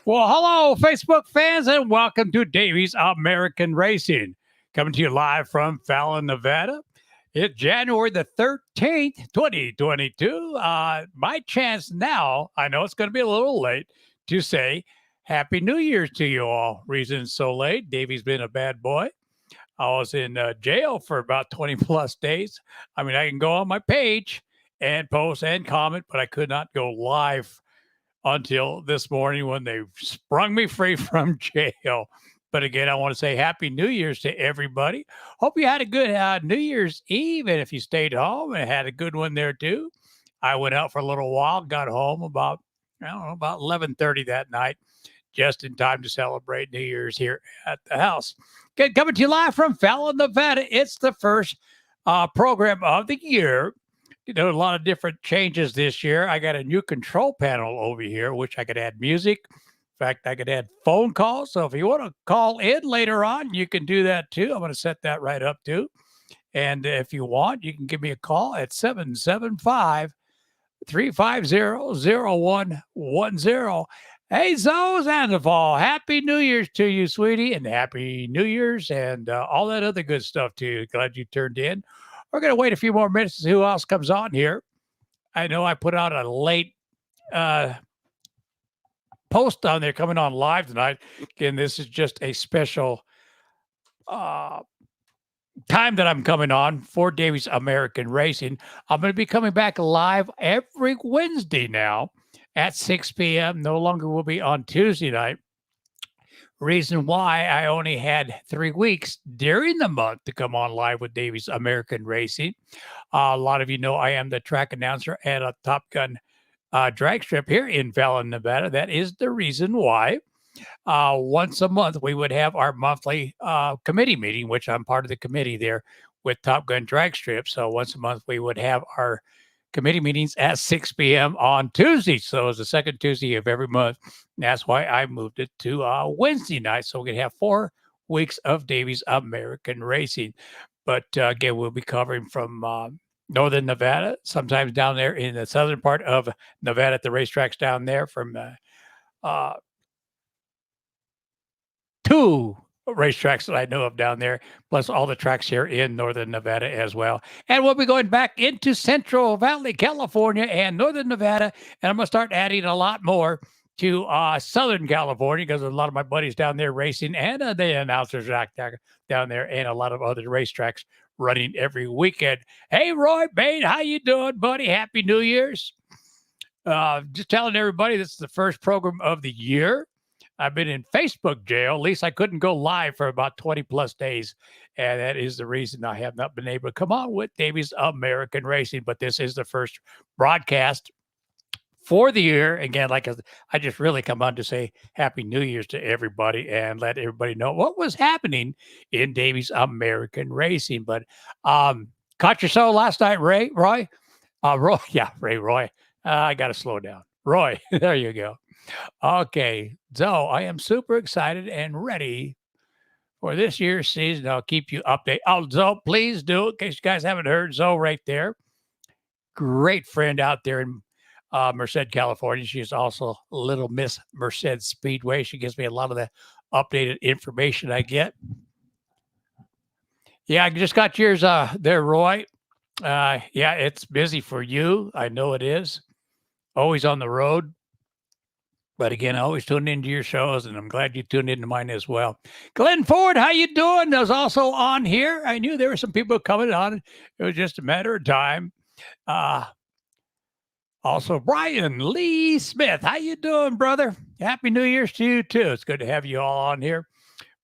Well, hello, Facebook fans, and welcome to Davey's American Racing. Coming to you live from Fallon, Nevada. It's January the 13th, 2022. My chance now, I know it's going to be a little late, to say Happy New Year's to you all. Reason it's so late, Davey's been a bad boy. I was in jail for about 20 plus days. I mean, I can go on my page and post and comment, but I could not go live until this morning when they sprung me free from jail. But again, I want to say Happy New Year's to everybody. Hope you had a good New Year's Eve, and if you stayed home and had a good one there too. I went out for a little while, got home about I don't know about 11:30 that night, just in time to celebrate New Year's here at the house. Okay, coming to you live from Fallon, Nevada. It's the first program of the year. A lot of different changes this year. I got a new control panel over here, which I could add music. In fact, I could add phone calls. So if you want to call in later on, you can do that too. I'm going to set that right up too. And if you want, you can give me a call at 775 350 0110. Hey, Zoe Sandoval, Happy New Year's to you, sweetie, and Happy New Year's and all that other good stuff too. Glad you turned in. We're going to wait a few more minutes to see who else comes on here. I know I put out a late uh, post on there coming on live tonight. Again, this is just a special uh, time that I'm coming on for Davey's American Racing. I'm going to be coming back live every Wednesday now at 6 p.m. No longer will be on Tuesday night. Reason why I only had 3 weeks during the month to come on live with Davey's American Racing. A lot of you know I am the track announcer at a Top Gun drag strip here in Fallon, Nevada. That is the reason why once a month we would have our monthly committee meeting, which I'm part of the committee there with Top Gun drag strip. So once a month we would have our committee meetings at 6 p.m. on Tuesday. So it's the second Tuesday of every month. And that's why I moved it to Wednesday night. So we can have 4 weeks of Davey's American Racing. But again, we'll be covering from northern Nevada, sometimes down there in the southern part of Nevada at the racetracks down there from 2 racetracks that I know of down there, plus all the tracks here in northern Nevada as well. And we'll be going back into Central Valley, California, and northern Nevada. And I'm going to start adding a lot more to Southern California because a lot of my buddies down there racing and the announcers down there and a lot of other racetracks running every weekend. Hey, Roy Bain, how you doing, buddy? Happy New Year's. Just telling everybody this is the first program of the year. I've been in Facebook jail. At least I couldn't go live for about 20 plus days. And that is the reason I have not been able to come on with Davey's American Racing. But this is the first broadcast for the year. Again, like I just really come on to say Happy New Year's to everybody and let everybody know what was happening in Davey's American Racing. But caught your soul last night, Roy? Roy. Yeah, Roy. I got to slow down. Roy, there you go. Okay, so I am super excited and ready for this year's season. I'll keep you updated. Oh, Zoe, please do, in case you guys haven't heard, Zoe right there. Great friend out there in Merced, California. She's also Little Miss Merced Speedway. She gives me a lot of the updated information I get. Yeah, I just got yours there, Roy. Yeah, it's busy for you. I know it is. Always on the road. But again, I always tune into your shows, and I'm glad you tuned into mine as well. Glenn Ford, how you doing? I was also on here. I knew there were some people coming on. It was just a matter of time. Also, Brian Lee Smith, how you doing, brother? Happy New Year's to you, too. It's good to have you all on here.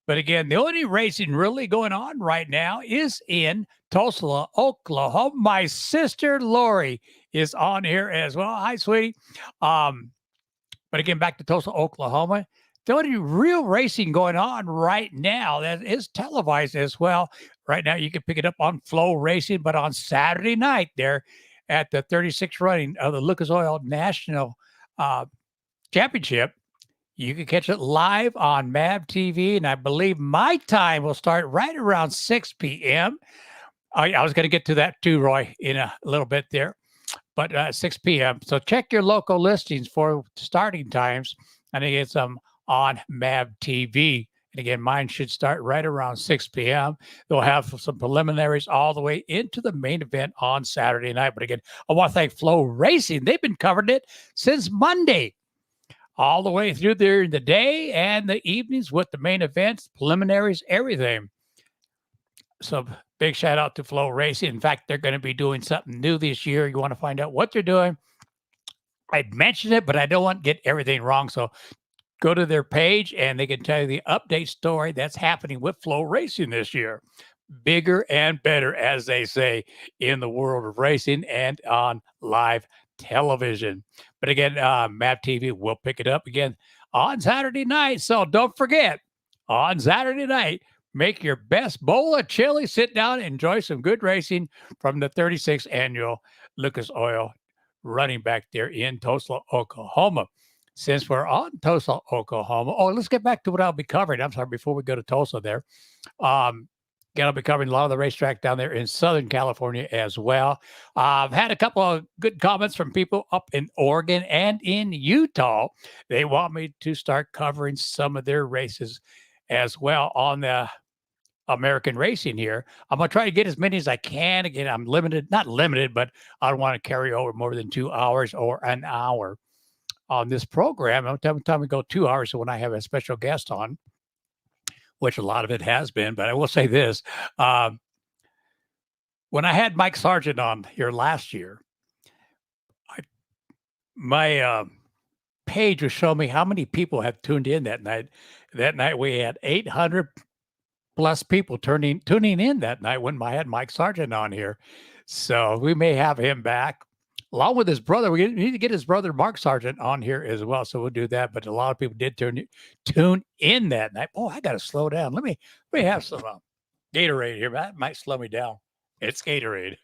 But again, the only racing really going on right now is in Tulsa, Oklahoma. My sister, Lori, is on here as well. Hi, sweetie. But again, back to Tulsa, Oklahoma. The only real racing going on right now that is televised as well. Right now, you can pick it up on Flow Racing, but on Saturday night there at the 36th running of the Lucas Oil National Championship, you can catch it live on MAV TV, and I believe my time will start right around 6 p.m. I was going to get to that too, Roy, in a little bit there. But 6 p.m. So check your local listings for starting times. I think it's on MAV TV. And again, mine should start right around 6 p.m. They'll have some preliminaries all the way into the main event on Saturday night. But again, I want to thank Flow Racing. They've been covering it since Monday, all the way through there in the day and the evenings with the main events, preliminaries, everything. So big shout out to Flow Racing. In fact, they're going to be doing something new this year. You want to find out what they're doing? I mentioned it, but I don't want to get everything wrong. So go to their page and they can tell you the update story that's happening with Flow Racing this year. Bigger and better, as they say, in the world of racing and on live television. But again, MAP TV will pick it up again on Saturday night. So don't forget, on Saturday night, make your best bowl of chili, sit down, enjoy some good racing from the 36th annual Lucas Oil running back there in Tulsa, Oklahoma. Since we're on Tulsa, Oklahoma, let's get back to what I'll be covering. I'm sorry, before we go to Tulsa there. I'll be covering a lot of the racetrack down there in Southern California as well. I've had a couple of good comments from people up in Oregon and in Utah. They want me to start covering some of their races as well on the American Racing here. I'm going to try to get as many as I can. Again, I'm limited, not limited, but I don't want to carry over more than 2 hours or an hour on this program. Every time we go 2 hours, so when I have a special guest on, which a lot of it has been, but I will say this. When I had Mike Sargent on here last year, my page was showing me how many people have tuned in that night. That night we had 800 plus people tuning in that night when I had Mike Sargent on here. So we may have him back along with his brother. We need to get his brother Mark Sargent on here as well. So we'll do that. But a lot of people did tune in that night. Oh, I got to slow down. Let me have some Gatorade here. That might slow me down. It's Gatorade.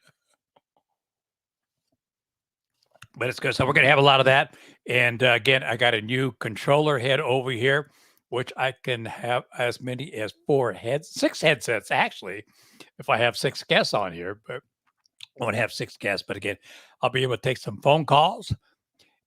But it's good. So we're going to have a lot of that. And again, I got a new controller head over here, which I can have as many as 6 headsets, actually, if I have 6 guests on here. But I want to have 6 guests. But again, I'll be able to take some phone calls.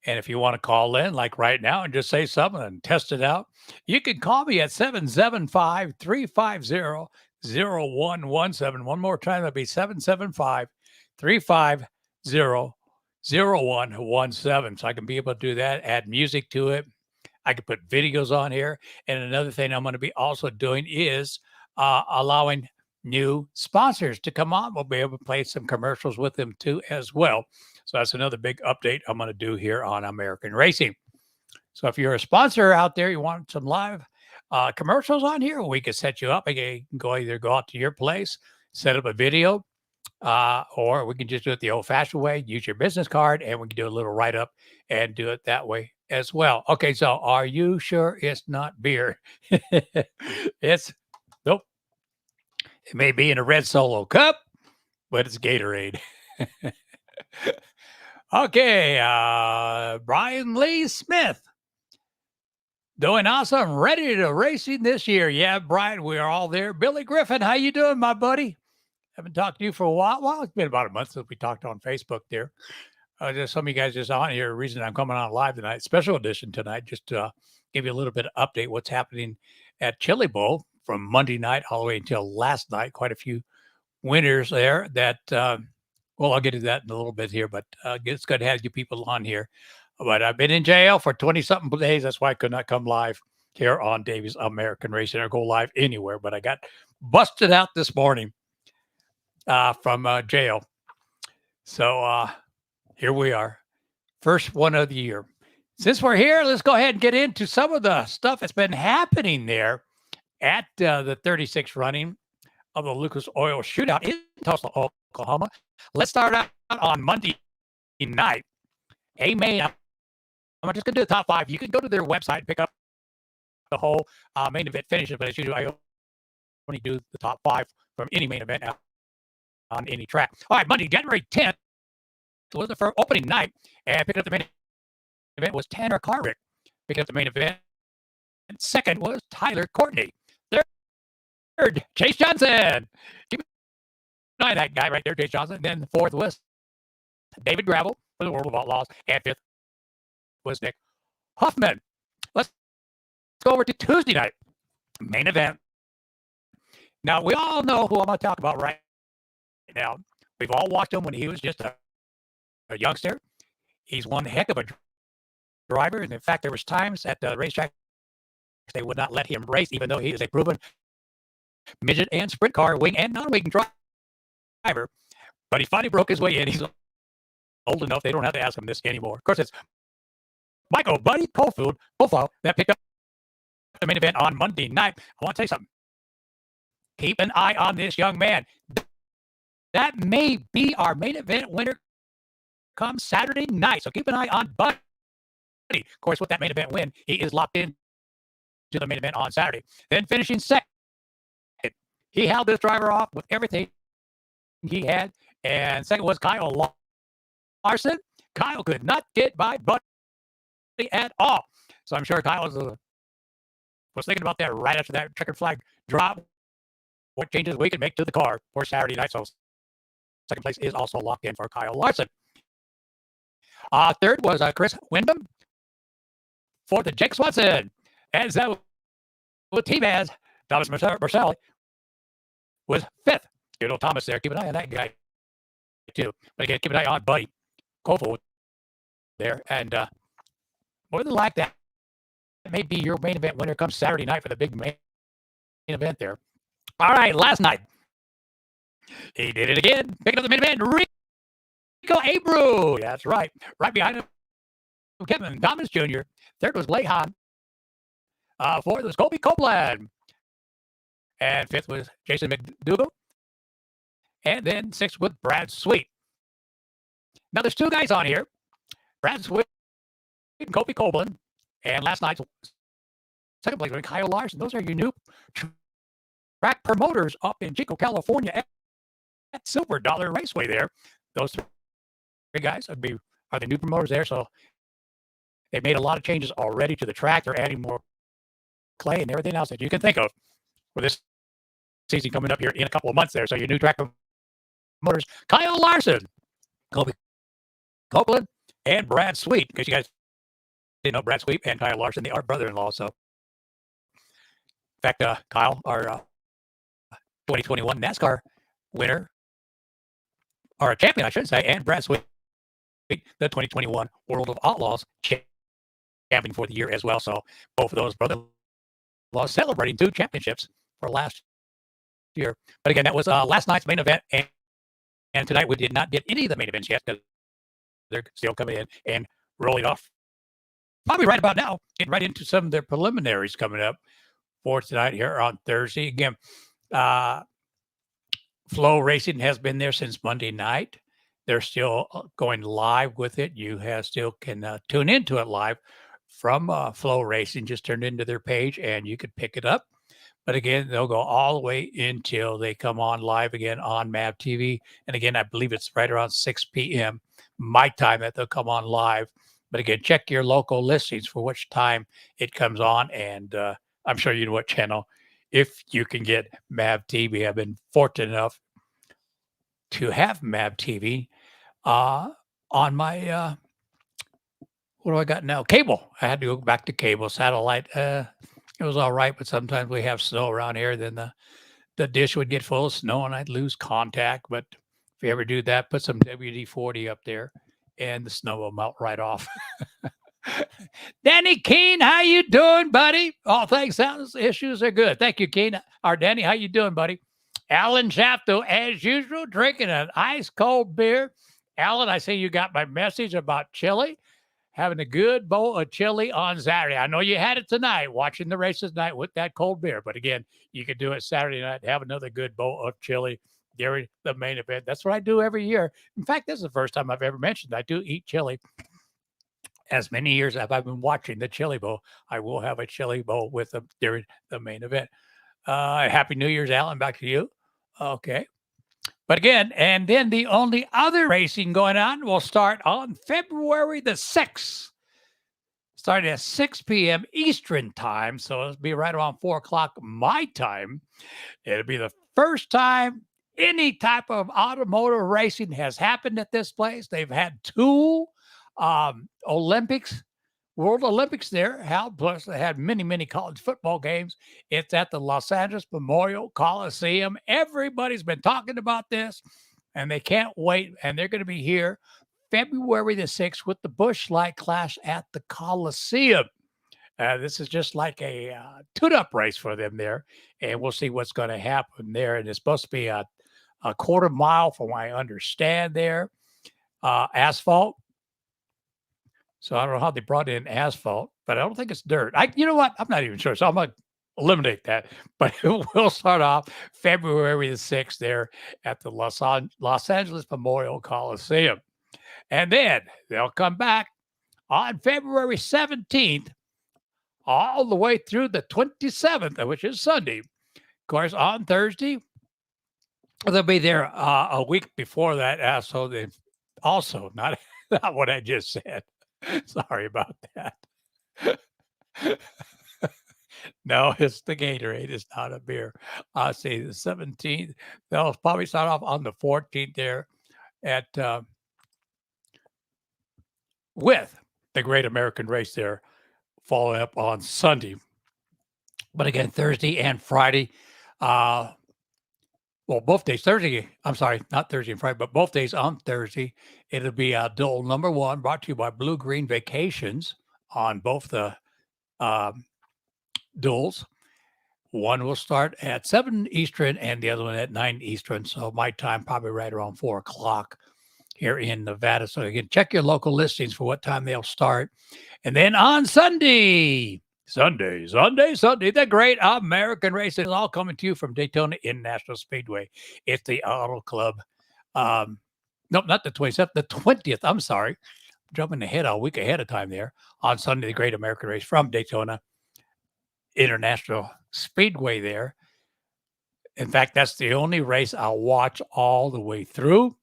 And if you want to call in, like right now, and just say something and test it out, you can call me at 775-350-0117. One more time, that'll be 775-350-0117. So I can be able to do that, add music to it. I can put videos on here. And another thing I'm going to be also doing is allowing new sponsors to come on. We'll be able to play some commercials with them too as well. So that's another big update I'm going to do here on American Racing. So if you're a sponsor out there, you want some live commercials on here, we can set you up. You can either go out to your place, set up a video, or we can just do it the old-fashioned way, use your business card, and we can do a little write-up and do it that way as well. Okay, so are you sure it's not beer? Nope. It may be in a red Solo cup, but it's Gatorade. Okay, Brian Lee Smith. Doing awesome. Ready to racing this year. Yeah, Brian, we are all there. Billy Griffin, how you doing, my buddy? Haven't talked to you for a while. Well, it's been about a month since we talked on Facebook there. Just some of you guys just on here. The reason I'm coming on live tonight, special edition tonight, just to give you a little bit of update what's happening at Chili Bowl from Monday night all the way until last night. Quite a few winners there that, I'll get to that in a little bit here, but it's good to have you people on here. But I've been in jail for 20-something days. That's why I could not come live here on Davey's American Racing or go live anywhere. But I got busted out this morning from jail. So here we are. First one of the year. Since we're here, let's go ahead and get into some of the stuff that's been happening there at the 36th running of the Lucas Oil Shootout in Tulsa, Oklahoma. Let's start out on Monday night. I'm just going to do the top 5. You can go to their website and pick up the whole main event finishes, but as usual, I only do the top 5 from any main event on any track. All right, Monday, January 10th was the first opening night, and picking up the main event was Tanner Carrick. Picking up the main event. And second was Tyler Courtney. Third, Chase Johnson. Keep an eye on that guy right there, Chase Johnson. And then the fourth was David Gravel for the World of Outlaws. And fifth was Nick Huffman. Let's go over to Tuesday night main event. Now, we all know who I'm going to talk about right now. We've all watched him when he was just a youngster. He's one heck of a driver. And in fact, there was times at the racetrack they would not let him race, even though he is a proven midget and sprint car wing and non-wing driver. But he finally broke his way in. He's old enough. They don't have to ask him this anymore. Of course, it's Michael Buddy Cofield that picked up the main event on Monday night. I want to tell you something. Keep an eye on this young man. That may be our main event winner come Saturday night. So keep an eye on Buddy. Of course, with that main event win, he is locked in to the main event on Saturday. Then finishing second, he held this driver off with everything he had. And second was Kyle Larson. Kyle could not get by Buddy at all. So I'm sure Kyle was thinking about that right after that checkered flag drop. What changes we can make to the car for Saturday night. So second place is also locked in for Kyle Larson. Third was Chris Wyndham. Fourth, Jake Swanson. As that with team as Thomas Marcelli was fifth. Good old Thomas there. Keep an eye on that guy too. But again, keep an eye on Buddy Kofold there. And more than like that may be your main event winner comes Saturday night for the big main event there. All right, last night. He did it again. Picking up the main event. Rico Abreu. That's right. Right behind him, Kevin Thomas Jr. Third was Lehan. Fourth was Colby Copeland. And fifth was Jason McDougall. And then sixth with Brad Sweet. Now, there's two guys on here. Brad Sweet and Colby Copeland. And last night's second place winner, Kyle Larson. Those are your new track promoters up in Chico, California at Silver Dollar Raceway there. Those three guys are the new promoters there. So they've made a lot of changes already to the track. They're adding more clay and everything else that you can think of for this season coming up here in a couple of months there. So your new track promoters, Kyle Larson, Colby Copeland, and Brad Sweet. Because you guys didn't know Brad Sweet and Kyle Larson, they are brother-in-law. So in fact, Kyle, our 2021 NASCAR winner, or a champion, I should say, and Brad Sweet, the 2021 World of Outlaws champion for the year as well. So both of those brother-in-laws celebrating 2 championships for last year. But again, that was last night's main event, and tonight we did not get any of the main events yet because they're still coming in and rolling off. Probably right about now, getting right into some of their preliminaries coming up for tonight here on Thursday. Again, Flow Racing has been there since Monday night. They're still going live with it. You still can tune into it live from Flow Racing. Just turn into their page and you can pick it up. But again, they'll go all the way until they come on live again on MAV TV. And again, I believe it's right around 6 p.m. my time that they'll come on live. But again, check your local listings for which time it comes on. And I'm sure you know what channel, if you can get MAV TV. I've been fortunate enough to have MAV TV on my, what do I got now? Cable. I had to go back to cable. Satellite, it was all right, but sometimes we have snow around here. Then the dish would get full of snow and I'd lose contact. But if you ever do that, put some WD-40 up there and the snow will melt right off. Danny Keene, how you doing, buddy? Oh, thanks. Sounds issues are good. Thank you, Keene. Our Danny, how you doing, buddy? Alan Shafto, as usual, drinking an ice cold beer. Alan, I see you got my message about chili. Having a good bowl of chili on Saturday. I know you had it tonight, watching the races tonight with that cold beer. But again, you can do it Saturday night, have another good bowl of chili during the main event. That's what I do every year. In fact, this is the first time I've ever mentioned I do eat chili. As many years as I've been watching the Chili Bowl, I will have a chili bowl with them during the main event. Happy New Year's, Alan. Back to you. Okay. But again, and then the only other racing going on will start on February the 6th, starting at 6 p.m. Eastern time. So it'll be right around 4 o'clock my time. It'll be the first time any type of automotive racing has happened at this place. They've had 2 Olympics World Olympics there. Hal, plus they had many, many college football games. It's at the Los Angeles Memorial Coliseum. Everybody's been talking about this, and they can't wait. And they're going to be here February the 6th with the Busch Light Clash at the Coliseum. This is just like a tune-up race for them there, and we'll see what's going to happen there. And it's supposed to be a quarter mile, from what I understand there, asphalt. So I don't know how they brought in asphalt, but I don't think it's dirt. You know what? I'm not even sure. So I'm going to eliminate that. But we'll start off February the 6th there at the Los Angeles Memorial Coliseum. And then they'll come back on February 17th all the way through the 27th, which is Sunday. Of course, on Thursday, they'll be there a week before that. So they also, not what I just said. Sorry about that. No, it's the Gatorade. It's not a beer. I'll say the 17th. They'll probably start off on the 14th there at with the Great American Race there, following up on Sunday. But again, Thursday and Friday. Well, both days. Thursday. I'm sorry, not Thursday and Friday, but both days on Thursday. It'll be duel number 1, brought to you by Blue Green Vacations on both the duels. One will start at 7 Eastern and the other one at 9 Eastern. So my time probably right around 4 o'clock here in Nevada. So you can check your local listings for what time they'll start. And then on Sunday, the Great American Race is all coming to you from Daytona International Speedway. It's the Auto Club. Nope, not the 27th, the 20th. I'm sorry. Jumping ahead a week ahead of time there. On Sunday, the Great American Race from Daytona International Speedway there. In fact, that's the only race I'll watch all the way through,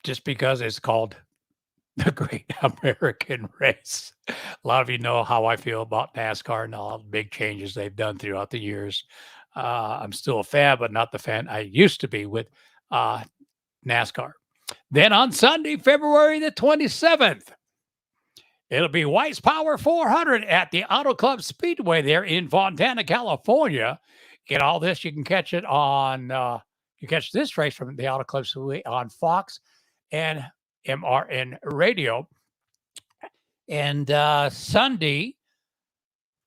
just because it's called the Great American Race. A lot of you know how I feel about NASCAR and all the big changes they've done throughout the years. I'm still a fan, but not the fan I used to be with NASCAR. Then on Sunday, February the 27th, it'll be White's Power 400 at the Auto Club Speedway there in Fontana, California. Get all this. You can catch it on, you catch this race from the Auto Club Speedway on Fox and MRN Radio. And Sunday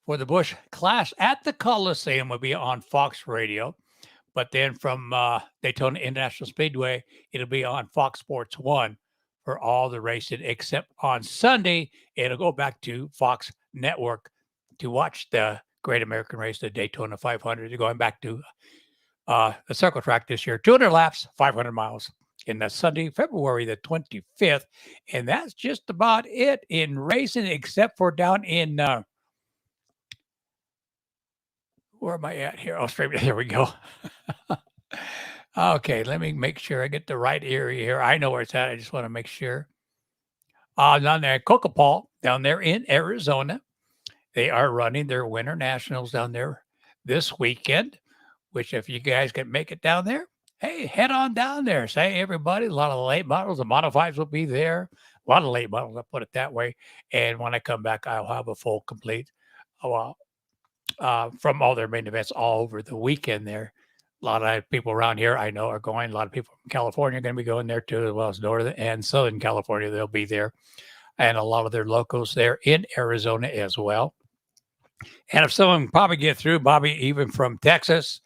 for the Busch Clash at the Coliseum will be on Fox Radio. But then from Daytona International Speedway, it'll be on Fox Sports 1 for all the racing, except on Sunday, it'll go back to Fox Network to watch the Great American Race, the Daytona 500. They're going back to the circle track this year, 200 laps, 500 miles. In the Sunday, February the 25th. And that's just about it in racing, except for down in, where am I at here? Oh, straight, there we go. Okay, let me make sure I get the right area here. I know where it's at. I just want to make sure. Down there at Cocopall, down there in Arizona, they are running their Winter Nationals down there this weekend, which if you guys can make it down there, hey, head on down there. Say, everybody, a lot of the late models, the Model 5s will be there. A lot of late models, I'll put it that way. And when I come back, I'll have a full complete from all their main events all over the weekend there. A lot of people around here I know are going. A lot of people from California are going to be going there too, as well as Northern and Southern California. They'll be there. And a lot of their locals there in Arizona as well. And if someone can probably get through, Bobby, even from Texas,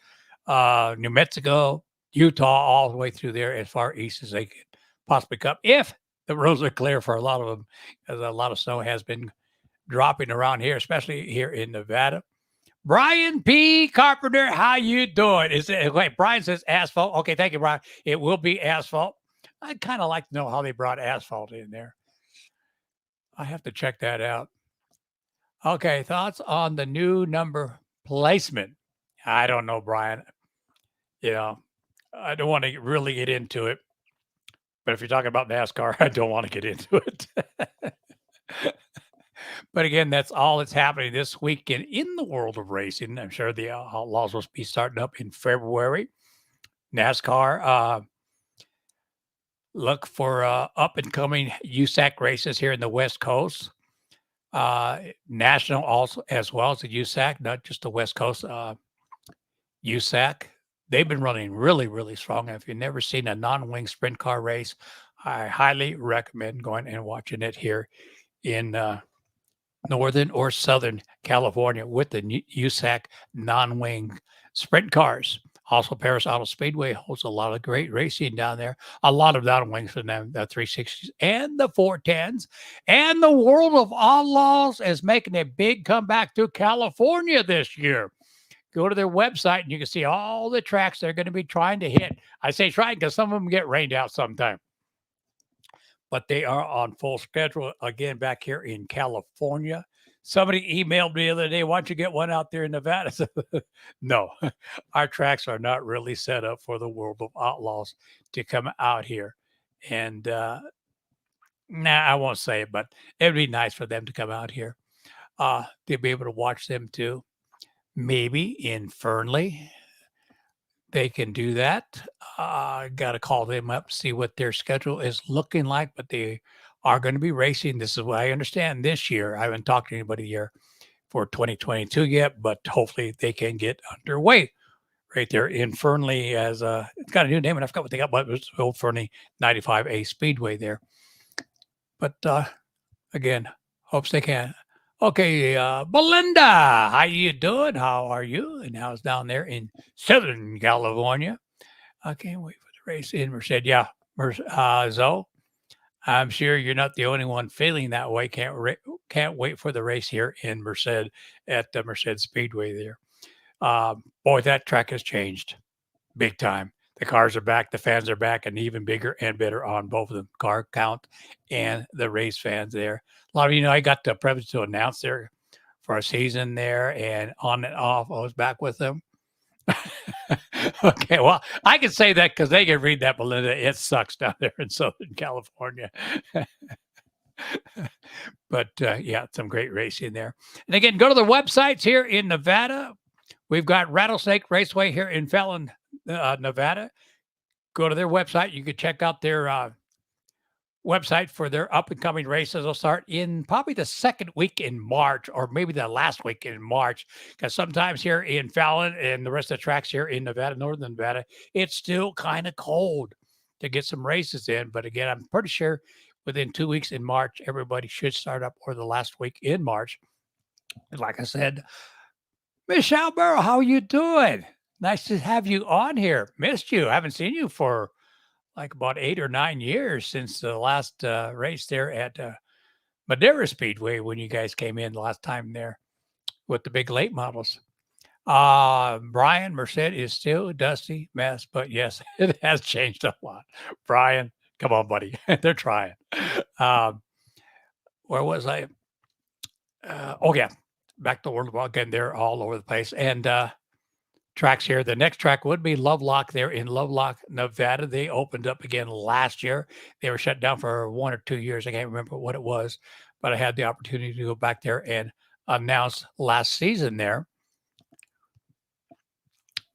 New Mexico, Utah, all the way through there as far east as they could possibly come, if the roads are clear for a lot of them, because a lot of snow has been dropping around here, especially here in Nevada. Brian P. Carpenter, how you doing? Wait, Brian says asphalt. Okay, thank you, Brian. It will be asphalt. I'd kind of like to know how they brought asphalt in there. I have to check that out. Okay, thoughts on the new number placement? I don't know, Brian. You know, I don't want to really get into it. But if you're talking about NASCAR, I don't want to get into it. But again, that's all that's happening this weekend in the world of racing. I'm sure the Outlaws will be starting up in February. NASCAR, look for up-and-coming USAC races here in the West Coast. national also as well as the USAC, not just the West Coast. USAC, they've been running really, really strong. If you've never seen a non-wing sprint car race, I highly recommend going and watching it here in Northern or Southern California with the USAC non-wing sprint cars. Also, Paris Auto Speedway holds a lot of great racing down there. A lot of non-wings for them, the 360s and the 410s. And the World of Outlaws is making a big comeback to California this year. Go to their website and you can see all the tracks they're going to be trying to hit. I say trying because some of them get rained out sometime. But they are on full schedule again back here in California. Somebody emailed me the other day, why don't you get one out there in Nevada? No, our tracks are not really set up for the World of Outlaws to come out here. And I won't say it, but it'd be nice for them to come out here to be able to watch them too. Maybe in Fernley, they can do that. Got to call them up, see what their schedule is looking like, but they are going to be racing. This is what I understand this year. I haven't talked to anybody here for 2022 yet, but hopefully they can get underway right there in Fernley as it's got a new name and I forgot what they got, but it was old Fernley 95A Speedway there. But again, hopes they can. Okay, Belinda, how you doing? How are you? And how's down there in Southern California? I can't wait for the race in Merced. Yeah, Zoe, I'm sure you're not the only one feeling that way. Can't wait for the race here in Merced at the Merced Speedway there. Boy, that track has changed big time. The cars are back, the fans are back, and even bigger and better on both of them, car count and the race fans there. A lot of I got the privilege to announce there for a season there, and on and off, I was back with them. Okay, well, I can say that because they can read that, Belinda. It sucks down there in Southern California. But yeah, some great racing there. And again, go to the websites here in Nevada. We've got Rattlesnake Raceway here in Fallon, Nevada. Go to their website. You can check out their website for their up-and-coming races. They'll start in probably the second week in March or maybe the last week in March, because sometimes here in Fallon and the rest of the tracks here in Nevada, Northern Nevada, it's still kind of cold to get some races in. But again, I'm pretty sure within 2 weeks in March, everybody should start up, or the last week in March. And like I said, Michelle Burrow, how you doing? Nice to have you on here. Missed you. I haven't seen you for like about 8 or 9 years since the last race there at Madeira Speedway when you guys came in the last time there with the big late models. Brian, Merced is still a dusty mess, but yes, it has changed a lot. Brian, come on, buddy. They're trying. Where was I? Oh, yeah. Back to World War again. They're all over the place. And tracks here. The next track would be Lovelock there in Lovelock, Nevada. They opened up again last year. They were shut down for 1 or 2 years. I can't remember what it was, but I had the opportunity to go back there and announce last season there.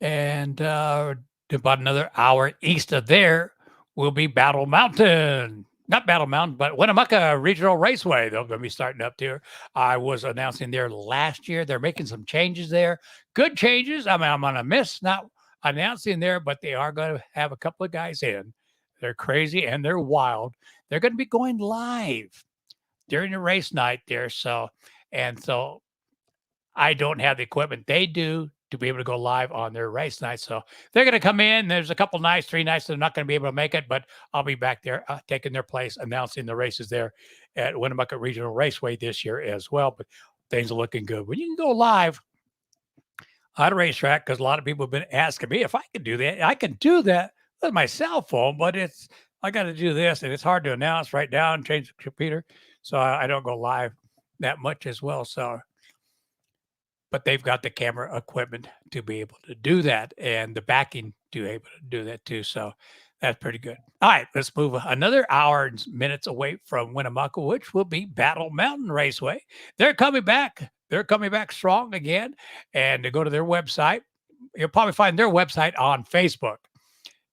And about another hour east of there will be Battle Mountain. Not Battle Mountain, but Winnemucca Regional Raceway. They're going to be starting up there. I was announcing there last year. They're making some changes there. Good changes. I mean, I'm going to miss not announcing there, but they are going to have a couple of guys in. They're crazy and they're wild. They're going to be going live during the race night there. So I don't have the equipment they do to be able to go live on their race night. So they're going to come in. There's a couple nights, 3 nights they're not going to be able to make it, but I'll be back there taking their place, announcing the races there at Winnemucca Regional Raceway this year as well. But things are looking good. When you can go live on a racetrack, because a lot of people have been asking me if I can do that. I can do that with my cell phone, but I got to do this, and it's hard to announce, write down, change the computer. So I don't go live that much as well. So, but they've got the camera equipment to be able to do that and the backing to be able to do that too. So that's pretty good. All right, let's move another hour and minutes away from Winnemucca, which will be Battle Mountain Raceway. They're coming back. They're coming back strong again. And to go to their website, you'll probably find their website on Facebook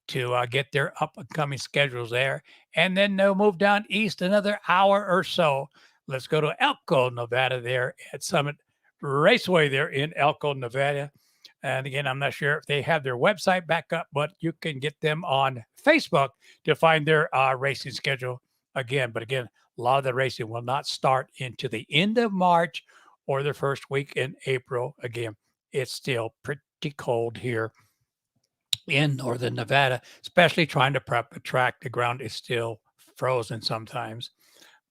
to get their up-and-coming schedules there. And then they'll move down east another hour or so let's go to Elko, Nevada, there at Summit Raceway there in Elko, Nevada. And again, I'm not sure if they have their website back up, but you can get them on Facebook to find their racing schedule again. But again, a lot of the racing will not start into the end of March or the first week in April. Again, it's still pretty cold here in northern Nevada, especially trying to prep the track. The ground is still frozen sometimes.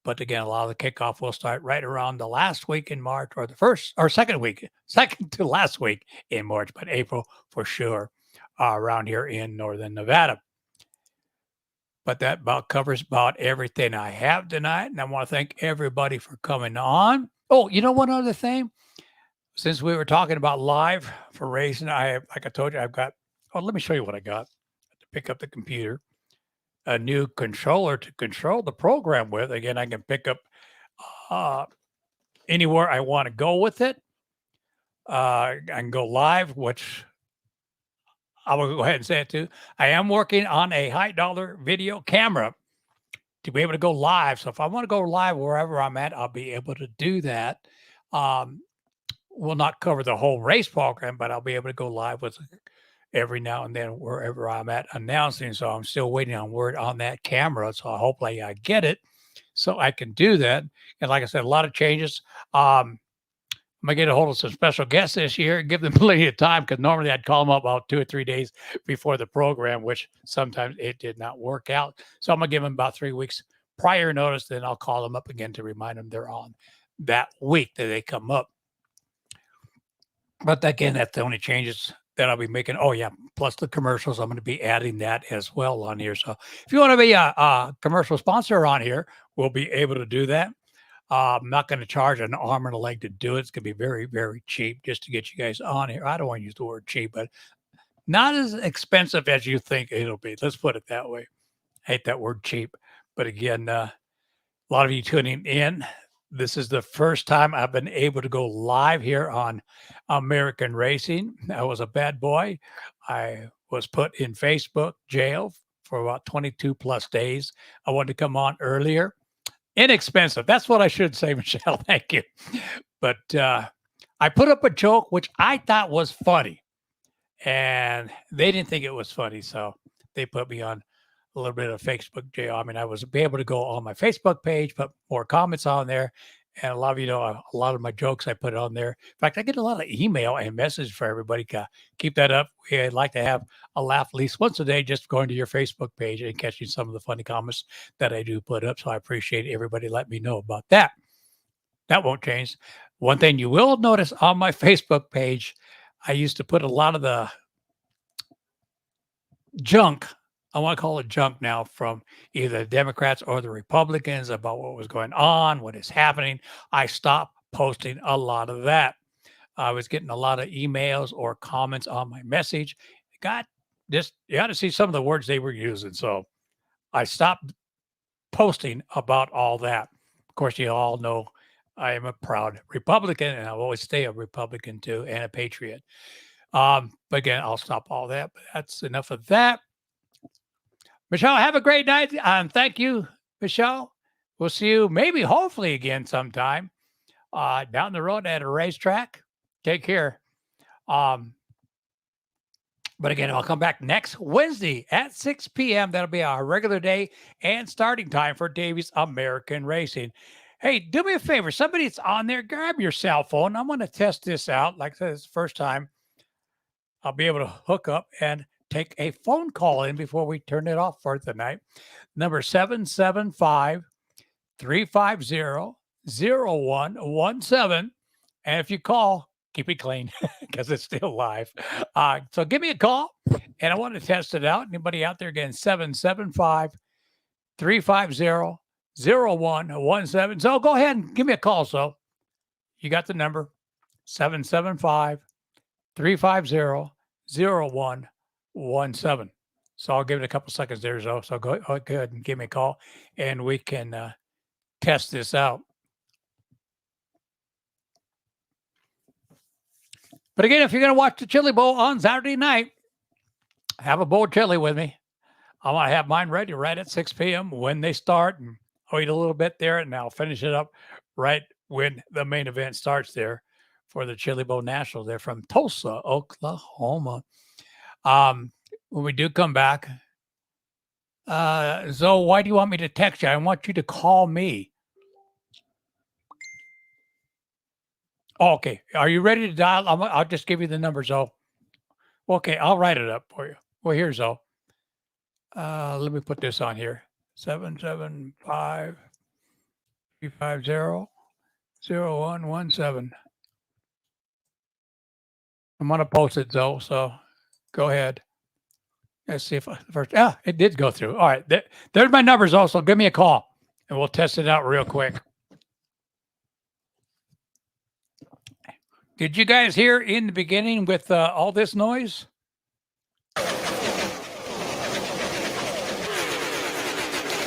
But again, a lot of the kickoff will start right around the last week in March or the first or second week, second to last week in March, but April for sure around here in northern Nevada. But that about covers about everything I have tonight. And I want to thank everybody for coming on. Oh, you know, one other thing. Since we were talking about live for racing, like I told you, I've got, oh, let me show you what I got to pick up the computer. A new controller to control the program with. Again, I can pick up anywhere I want to go with it. I can go live, which I will go ahead and say it too. I am working on a high dollar video camera to be able to go live. So if I want to go live wherever I'm at, I'll be able to do that. Will not cover the whole race program, but I'll be able to go live with every now and then wherever I'm at announcing. So I'm still waiting on word on that camera. So hopefully I get it so I can do that. And like I said, a lot of changes. I'm going to get a hold of some special guests this year and give them plenty of time, because normally I'd call them up about 2 or 3 days before the program, which sometimes it did not work out. So I'm going to give them about 3 weeks prior notice. Then I'll call them up again to remind them they're on that week that they come up. But again, that's the only changes that I'll be making. Oh, yeah. Plus the commercials. I'm going to be adding that as well on here. So if you want to be a commercial sponsor on here, we'll be able to do that. I'm not going to charge an arm and a leg to do it. It's going to be very, very cheap just to get you guys on here. I don't want to use the word cheap, but not as expensive as you think it'll be. Let's put it that way. I hate that word cheap. But again, a lot of you tuning in. This is the first time I've been able to go live here on American Racing. I was a bad boy. I was put in Facebook jail for about 22 plus days. I wanted to come on earlier. Inexpensive. That's what I should say, Michelle. Thank you. But I put up a joke, which I thought was funny. And they didn't think it was funny. So they put me on a little bit of Facebook jail. I mean, I was able to go on my Facebook page, put more comments on there. And a lot of you know, a lot of my jokes I put on there. In fact, I get a lot of email and message for everybody. Keep that up. I'd like to have a laugh at least once a day, just going to your Facebook page and catching some of the funny comments that I do put up. So I appreciate everybody letting me know about that. That won't change. One thing you will notice on my Facebook page, I used to put a lot of the junk, I want to call it junk now, from either the Democrats or the Republicans about what was going on, what is happening. I stopped posting a lot of that. I was getting a lot of emails or comments on my message. God, just you got to see some of the words they were using. So I stopped posting about all that. Of course, you all know I am a proud Republican, and I'll always stay a Republican too, and a patriot. But again, I'll stop all that. But that's enough of that. Michelle, have a great night. Thank you, Michelle. We'll see you maybe, hopefully, again sometime down the road at a racetrack. Take care. But again, I'll come back next Wednesday at 6 p.m. That'll be our regular day and starting time for Davey's American Racing. Hey, do me a favor. Somebody that's on there, grab your cell phone. I'm going to test this out. Like I said, it's the first time I'll be able to hook up and take a phone call in before we turn it off for tonight. Number 775-350-0117. And if you call, keep it clean because it's still live. So give me a call, and I want to test it out. Anybody out there, again, 775-350-0117. So go ahead and give me a call. So you got the number, 775-350-0117. So I'll give it a couple seconds there, so go ahead and give me a call, and we can test this out. But again, if you're going to watch the Chili Bowl on Saturday night, have a bowl of chili with me. I want to have mine ready right at 6 p.m. when they start, and wait a little bit there, and I'll finish it up right when the main event starts there for the Chili Bowl Nationals. They're from Tulsa, Oklahoma. When we do come back, Zoe, why do you want me to text you? I want you to call me. Oh, okay. Are you ready to dial? I'll just give you the number, Zoe. Okay, I'll write it up for you. Well, here's Zoe. Let me put this on here. 775-350-0117. I'm gonna post it, Zoe. So go ahead. Let's see if first. Yeah, it did go through. All right, there's my numbers. Also, give me a call, and we'll test it out real quick. Did you guys hear in the beginning with all this noise?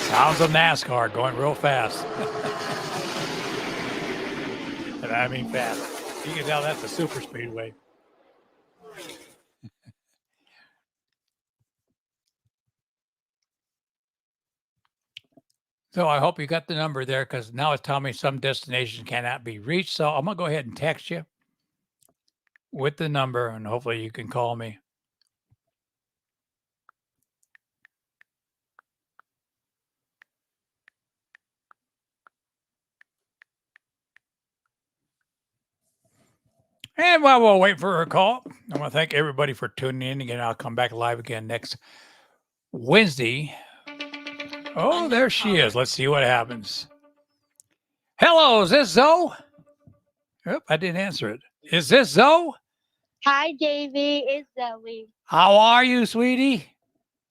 Sounds of NASCAR going real fast. And I mean fast. You can tell that's a super speedway. So I hope you got the number there, because now it's telling me some destination cannot be reached. So I'm going to go ahead and text you with the number, and hopefully you can call me. And while we'll wait for her call, I want to thank everybody for tuning in. Again, I'll come back live again next Wednesday. Oh, there she is. Let's see what happens. Hello, is this Zoe? Oop, I didn't answer it. Is this Zoe? Hi, Davey. It's Zoe. How are you, sweetie?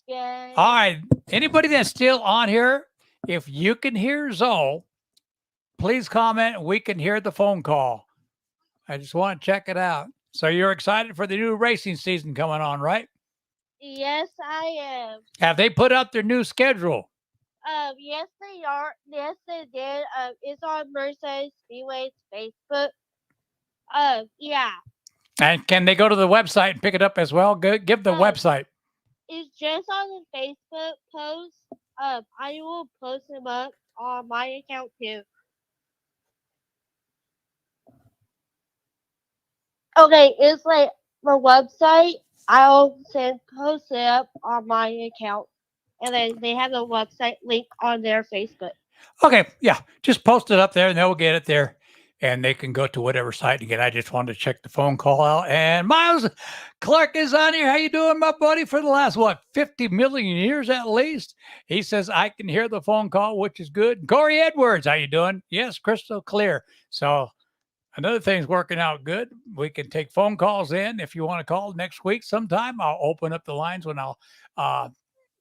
Good. All right. Anybody that's still on here, if you can hear Zoe, please comment. We can hear the phone call. I just want to check it out. So you're excited for the new racing season coming on, right? Yes, I am. Have they put out their new schedule? Yes, they are. Yes, they did. It's on Mercedes Speedway's Facebook. Yeah. And can they go to the website and pick it up as well? Give the website. It's just on the Facebook post. I will post them up on my account too. Okay, it's like the website. I'll post it up on my account, and then they have the website link on their Facebook. Okay, yeah, just post it up there, and they'll get it there, and they can go to whatever site to get. I just wanted to check the phone call out. And Miles Clark is on here. How you doing, my buddy? For the last 50 million years at least, he says I can hear the phone call, which is good. Corey Edwards, how you doing? Yes, crystal clear. So another thing's working out good. We can take phone calls in if you want to call next week sometime. I'll open up the lines when I'll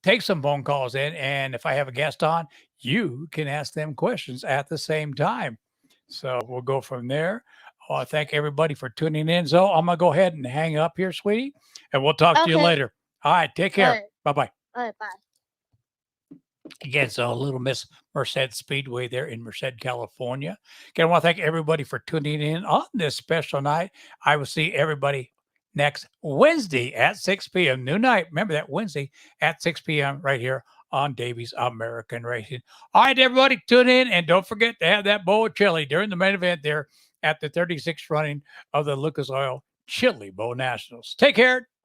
take some phone calls in. And if I have a guest on, you can ask them questions at the same time. So we'll go from there. I want to thank everybody for tuning in. So I'm going to go ahead and hang up here, sweetie, and we'll talk to you later. All right. Take care. All right. Bye-bye. All right, bye. Again, so Little Miss Merced Speedway there in Merced, California. Again, I want to thank everybody for tuning in on this special night. I will see everybody next Wednesday at 6 p.m. New night. Remember that Wednesday at 6 p.m. right here on Davey's American Racing. All right, everybody, tune in, and don't forget to have that bowl of chili during the main event there at the 36th running of the Lucas Oil Chili Bowl Nationals. Take care.